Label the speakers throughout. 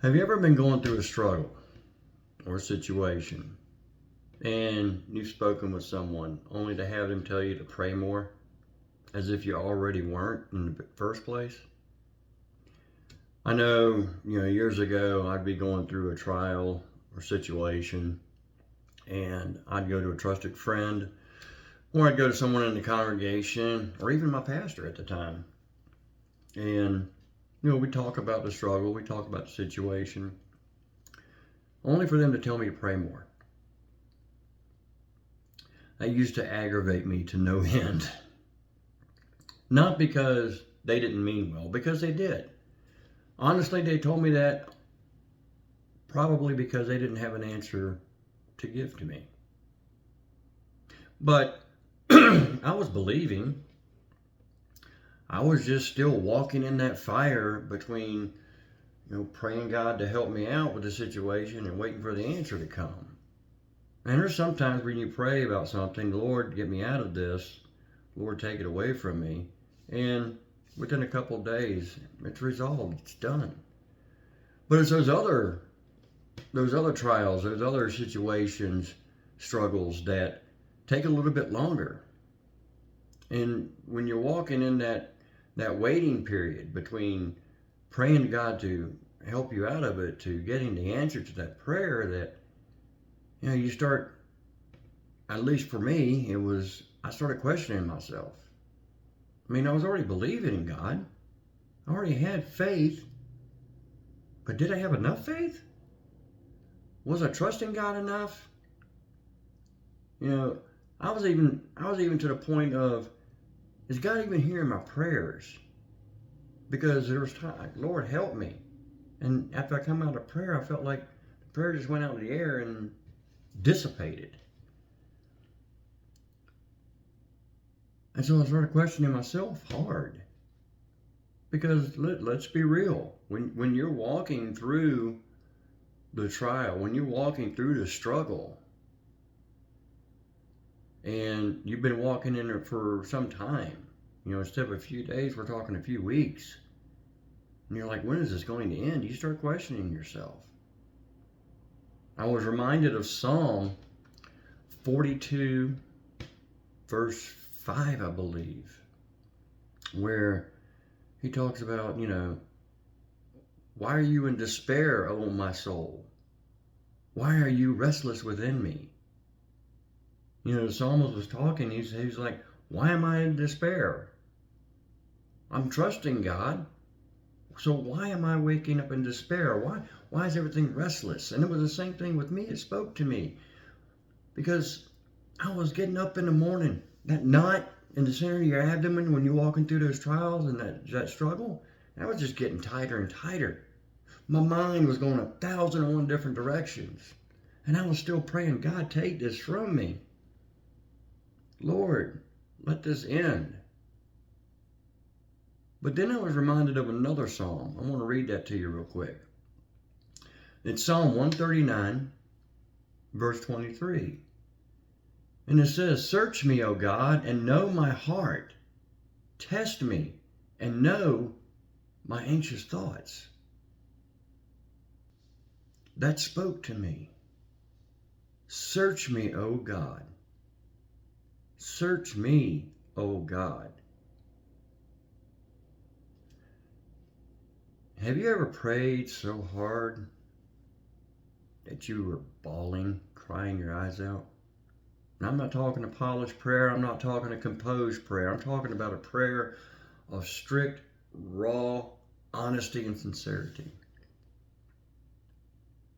Speaker 1: Have you ever been going through a struggle or a situation and you've spoken with someone only to have them tell you to pray more as if you already weren't in the first place? I know, years ago I'd be going through a trial or situation and I'd go to a trusted friend or I'd go to someone in the congregation or even my pastor at the time. And, we talk about the struggle, we talk about the situation, only for them to tell me to pray more. That used to aggravate me to no end. Not because they didn't mean well, because they did. Honestly, they told me that probably because they didn't have an answer to give to me. But I was believing. I was just still walking in that fire between, praying God to help me out with the situation and waiting for the answer to come. And there's sometimes when you pray about something, Lord, get me out of this. Lord, take it away from me. And within a couple of days, it's resolved. It's done. But it's those other trials, those other situations, struggles that take a little bit longer. And when you're walking in that waiting period between praying to God to help you out of it to getting the answer to that prayer, that you start, at least for me, I started questioning myself. I mean, I was already believing in God. I already had faith. But did I have enough faith? Was I trusting God enough? I was even to the point of, is God even hearing my prayers? Because there was time, Lord, help me. And after I come out of prayer, I felt like the prayer just went out in the air and dissipated. And so I started questioning myself hard. Because let's be real. When you're walking through the trial, when you're walking through the struggle, and you've been walking in it for some time, instead of a few days, we're talking a few weeks. And you're like, when is this going to end? You start questioning yourself. I was reminded of Psalm 42, verse 5, I believe, where he talks about, why are you in despair, O my soul? Why are you restless within me? The psalmist was talking, he's like, why am I in despair? I'm trusting God. So why am I waking up in despair? Why is everything restless? And it was the same thing with me. It spoke to me because I was getting up in the morning, that knot in the center of your abdomen when you're walking through those trials and that struggle, that was just getting tighter and tighter. My mind was going 1,001 different directions. And I was still praying, God, take this from me. Lord, let this end. But then I was reminded of another psalm. I want to read that to you real quick. It's Psalm 139, verse 23. And it says, search me, O God, and know my heart. Test me and know my anxious thoughts. That spoke to me. Search me, O God. Search me, O God. Have you ever prayed so hard that you were bawling, crying your eyes out? And I'm not talking a polished prayer. I'm not talking a composed prayer. I'm talking about a prayer of strict, raw honesty and sincerity.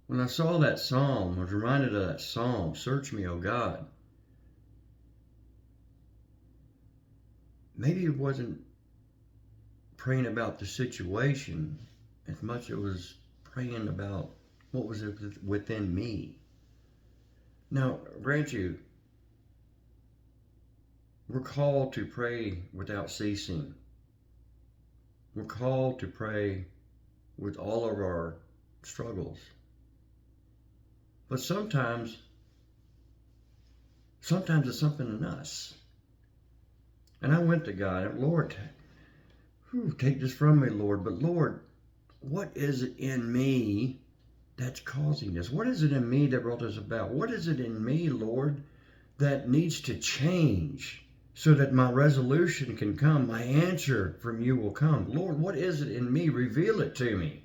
Speaker 1: When I saw that psalm, I was reminded of that psalm, search me, O God. Maybe it wasn't praying about the situation as much as it was praying about what was within me. Now, grant you, we're called to pray without ceasing. We're called to pray with all of our struggles. But sometimes it's something in us. And I went to God, and Lord, take this from me, Lord. But Lord, what is it in me that's causing this? What is it in me that brought this about? What is it in me, Lord, that needs to change so that my resolution can come, my answer from you will come? Lord, what is it in me? Reveal it to me.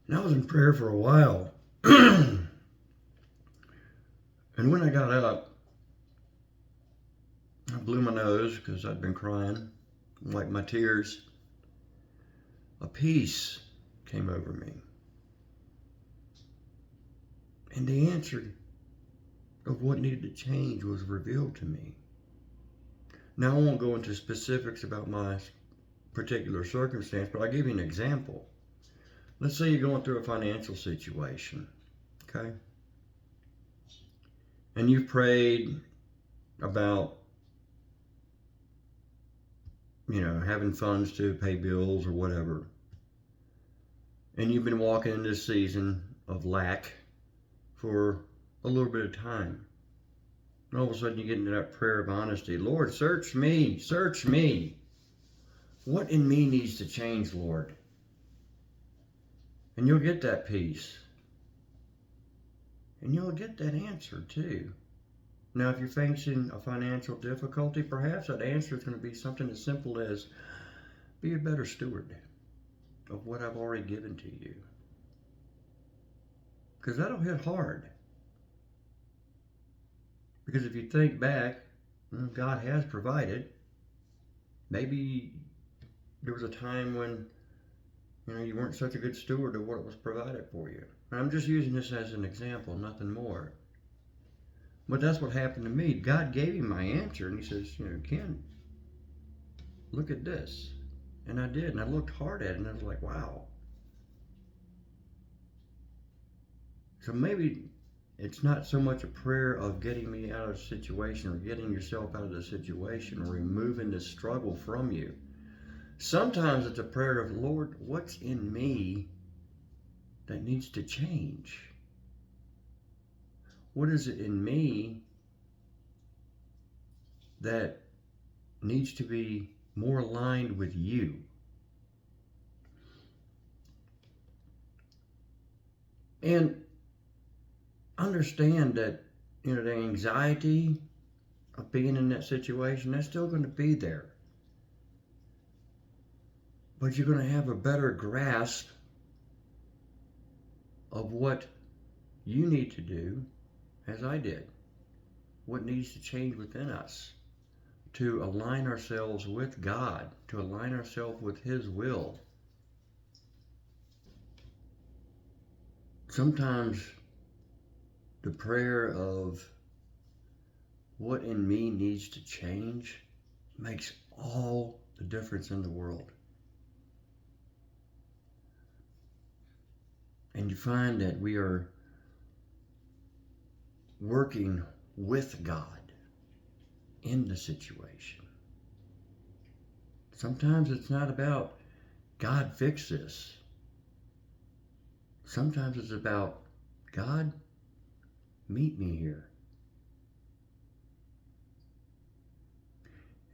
Speaker 1: And I was in prayer for a while. And when I got up, I blew my nose because I'd been crying, like my tears. A peace came over me. And the answer of what needed to change was revealed to me. Now, I won't go into specifics about my particular circumstance, but I'll give you an example. Let's say you're going through a financial situation, okay? And you've prayed about, having funds to pay bills or whatever. And you've been walking in this season of lack for a little bit of time. And all of a sudden you get into that prayer of honesty. Lord, search me, search me. What in me needs to change, Lord? And you'll get that peace. And you'll get that answer too. Now, if you're facing a financial difficulty, perhaps that answer is going to be something as simple as, be a better steward of what I've already given to you. Because that'll hit hard. Because if you think back, God has provided. Maybe there was a time when, you weren't such a good steward of what was provided for you. And I'm just using this as an example, nothing more. But that's what happened to me. God gave him my answer, and he says, Ken, look at this. And I did, and I looked hard at it, and I was like, wow. So maybe it's not so much a prayer of getting me out of the situation or getting yourself out of the situation or removing the struggle from you. Sometimes it's a prayer of, Lord, what's in me that needs to change? What is it in me that needs to be more aligned with you? And understand that, the anxiety of being in that situation, that's still going to be there. But you're going to have a better grasp of what you need to do, as I did. What needs to change within us to align ourselves with God, to align ourselves with His will. Sometimes the prayer of what in me needs to change makes all the difference in the world. And you find that we are working with God in the situation. Sometimes it's not about, God, fix this. Sometimes it's about, God, meet me here.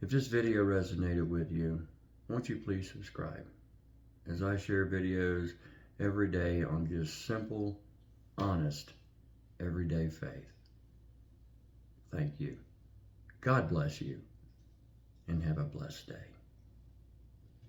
Speaker 1: If this video resonated with you, won't you please subscribe, as I share videos every day on just simple, honest, everyday faith. Thank you. God bless you, and have a blessed day.